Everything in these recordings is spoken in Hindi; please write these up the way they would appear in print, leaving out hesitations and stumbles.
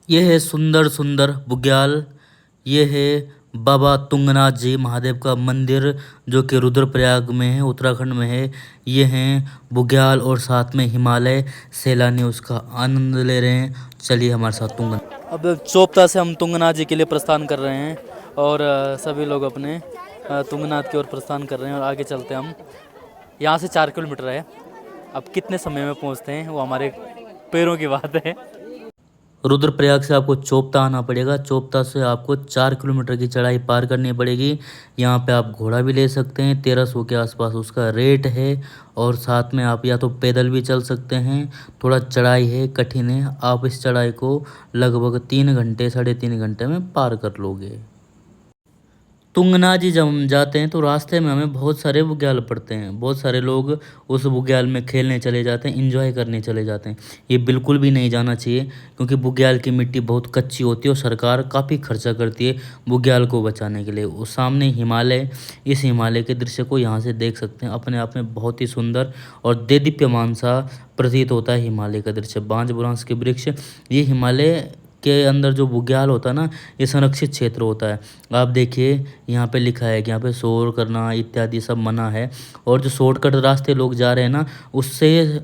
ये है सुंदर सुंदर बुग्याल। ये है बाबा तुंगनाथ जी महादेव का मंदिर जो कि रुद्रप्रयाग में है, उत्तराखंड में है। ये हैं बुग्याल और साथ में हिमालय। सैलानी उसका आनंद ले रहे हैं। चलिए हमारे साथ तुंगनाथ। अब चोपता से हम तुंगनाथ जी के लिए प्रस्थान कर रहे हैं और सभी लोग अपने तुंगनाथ की ओर प्रस्थान कर रहे हैं और आगे चलते हैं हम। यहाँ से 4 किलोमीटर है। अब कितने समय में पहुँचते हैं वो हमारे पैरों की बात है। रुद्रप्रयाग से आपको चोपता आना पड़ेगा। चोपता से आपको 4 किलोमीटर की चढ़ाई पार करनी पड़ेगी। यहाँ पे आप घोड़ा भी ले सकते हैं, 1300 के आसपास उसका रेट है। और साथ में आप या तो पैदल भी चल सकते हैं। थोड़ा चढ़ाई है, कठिन है। आप इस चढ़ाई को लगभग 3 घंटे 3.5 घंटे में पार कर लोगे। तुंगनाथ जी जब हम जाते हैं तो रास्ते में हमें बहुत सारे बुग्याल पड़ते हैं। बहुत सारे लोग उस बुग्याल में खेलने चले जाते हैं, इंजॉय करने चले जाते हैं। ये बिल्कुल भी नहीं जाना चाहिए क्योंकि बुग्याल की मिट्टी बहुत कच्ची होती है और सरकार काफ़ी खर्चा करती है बुग्याल को बचाने के लिए। उस सामने हिमालय, इस हिमालय के दृश्य को यहाँ से देख सकते हैं। अपने आप में बहुत ही सुंदर और देदीप्यमान सा प्रतीत होता है हिमालय का दृश्य। बांज बुरांस के वृक्ष, ये हिमालय के अंदर जो बुग्याल होता है ना, ये संरक्षित क्षेत्र होता है। आप देखिए यहाँ पे लिखा है कि यहाँ पे शोर करना इत्यादि सब मना है। और जो शॉर्टकट रास्ते लोग जा रहे हैं ना, उससे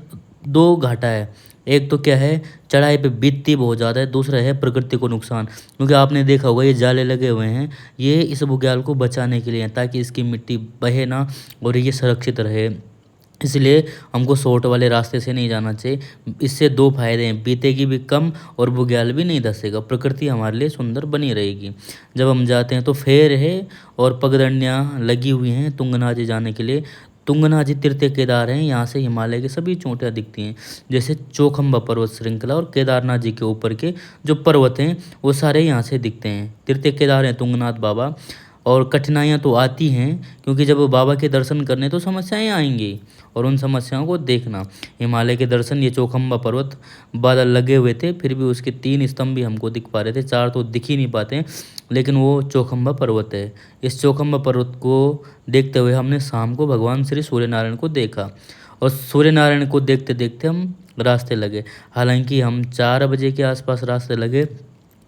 2 घाटा है। एक तो क्या है, चढ़ाई पे बीतती बहुत ज़्यादा है। दूसरा है प्रकृति को नुकसान, क्योंकि आपने देखा होगा ये जाले लगे हुए हैं, ये इस बुग्याल को बचाने के लिए हैं ताकि इसकी मिट्टी बहे ना और ये सुरक्षित रहे। इसलिए हमको शॉर्ट वाले रास्ते से नहीं जाना चाहिए। इससे 2 फायदे हैं, बीतेगी भी कम और बुग्याल भी नहीं धंसेगा। प्रकृति हमारे लिए सुंदर बनी रहेगी। जब हम जाते हैं तो फेर है और पगडंडियाँ लगी हुई हैं तुंगनाथ जी जाने के लिए। तुंगनाथ जी तृतीय केदार हैं। यहाँ से हिमालय की सभी चोटियाँ दिखती हैं, जैसे चौखंबा पर्वत श्रृंखला और केदारनाथ जी के ऊपर के जो पर्वत हैं वो सारे यहाँ से दिखते हैं। तृतीय केदार हैं तुंगनाथ बाबा। और कठिनाइयाँ तो आती हैं क्योंकि जब बाबा के दर्शन करने तो समस्याएं आएंगी और उन समस्याओं को देखना। हिमालय के दर्शन, ये चौखंबा पर्वत, बादल लगे हुए थे फिर भी उसके 3 स्तंभ भी हमको दिख पा रहे थे। 4 तो दिख ही नहीं पाते, लेकिन वो चौखंबा पर्वत है। इस चौखंबा पर्वत को देखते हुए हमने शाम को भगवान श्री सूर्यनारायण को देखा और सूर्यनारायण को देखते देखते हम रास्ते लगे। हालांकि हम 4 बजे के आसपास रास्ते लगे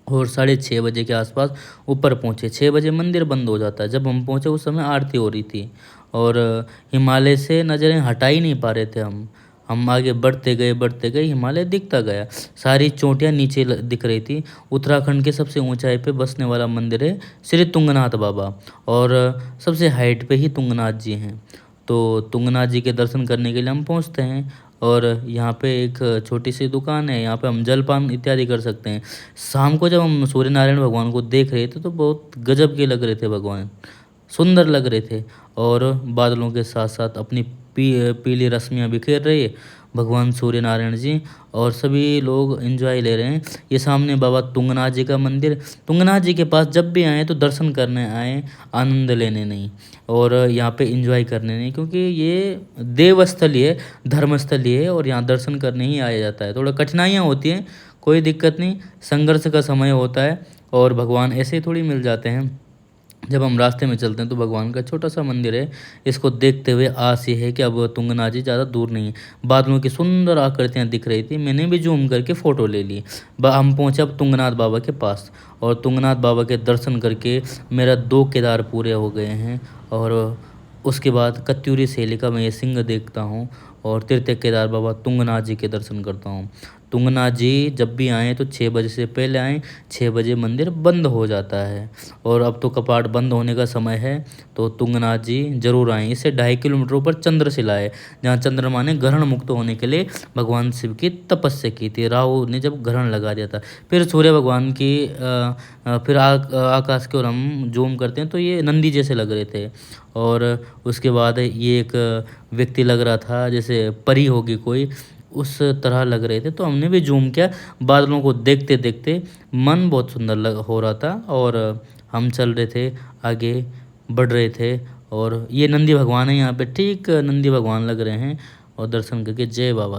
और 6:30 बजे के आसपास ऊपर पहुँचे। 6 बजे मंदिर बंद हो जाता है। जब हम पहुँचे उस समय आरती हो रही थी और हिमालय से नज़रें हटा ही नहीं पा रहे थे हम आगे बढ़ते गए हिमालय दिखता गया। सारी चोटियाँ नीचे दिख रही थी। उत्तराखंड के सबसे ऊंचाई पे बसने वाला मंदिर है श्री तुंगनाथ बाबा और सबसे हाइट पे ही तुंगनाथ जी हैं। तो तुंगनाथ जी के दर्शन करने के लिए हम पहुँचते हैं और यहाँ पे एक छोटी सी दुकान है, यहाँ पे हम जलपान इत्यादि कर सकते हैं। शाम को जब हम सूर्यनारायण भगवान को देख रहे थे तो बहुत गजब के लग रहे थे भगवान, सुंदर लग रहे थे और बादलों के साथ साथ अपनी पीली रश्मियाँ बिखेर रही है भगवान सूर्यनारायण जी और सभी लोग एंजॉय ले रहे हैं। ये सामने बाबा तुंगनाथ जी का मंदिर। तुंगनाथ जी के पास जब भी आएँ तो दर्शन करने आएँ, आनंद लेने नहीं और यहाँ पे एंजॉय करने नहीं, क्योंकि ये देवस्थल ही है, धर्मस्थल ही है और यहाँ दर्शन करने ही आया जाता है। थोड़ा कठिनाइयाँ होती हैं, कोई दिक्कत नहीं, संघर्ष का समय होता है और भगवान ऐसे ही थोड़ी मिल जाते हैं। जब हम रास्ते में चलते हैं तो भगवान का छोटा सा मंदिर है। इसको देखते हुए आस ये है कि अब तुंगनाथ जी ज़्यादा दूर नहीं है। बादलों की सुंदर आकृतियाँ दिख रही थी, मैंने भी जूम करके फ़ोटो ले ली। हम पहुँचे अब तुंगनाथ बाबा के पास और तुंगनाथ बाबा के दर्शन करके मेरा 2 केदार पूरे हो गए हैं। और उसके बाद कत्यूरी शैली का मैं ये सिंह देखता हूँ और तृतीय केदार बाबा तुंगनाथ जी के दर्शन करता हूँ। तुंगनाथ जी जब भी आएँ तो 6 बजे से पहले आएँ। 6 बजे मंदिर बंद हो जाता है और अब तो कपाट बंद होने का समय है, तो तुंगनाथ जी जरूर आएँ। इससे 2.5 किलोमीटर ऊपर चंद्रशिला है, जहाँ चंद्रमा ने ग्रहण मुक्त होने के लिए भगवान शिव की तपस्या की थी। राहु ने जब ग्रहण लगा दिया था, फिर सूर्य भगवान की फिर आकाश की ओर हम जूम करते हैं तो ये नंदी जैसे लग रहे थे। और उसके बाद ये एक व्यक्ति लग रहा था जैसे परी होगी कोई, उस तरह लग रहे थे। तो हमने भी जूम किया। बादलों को देखते देखते मन बहुत सुंदर हो रहा था और हम चल रहे थे, आगे बढ़ रहे थे। और ये नंदी भगवान है यहाँ पे, ठीक नंदी भगवान लग रहे हैं। और दर्शन करके जय बाबा की।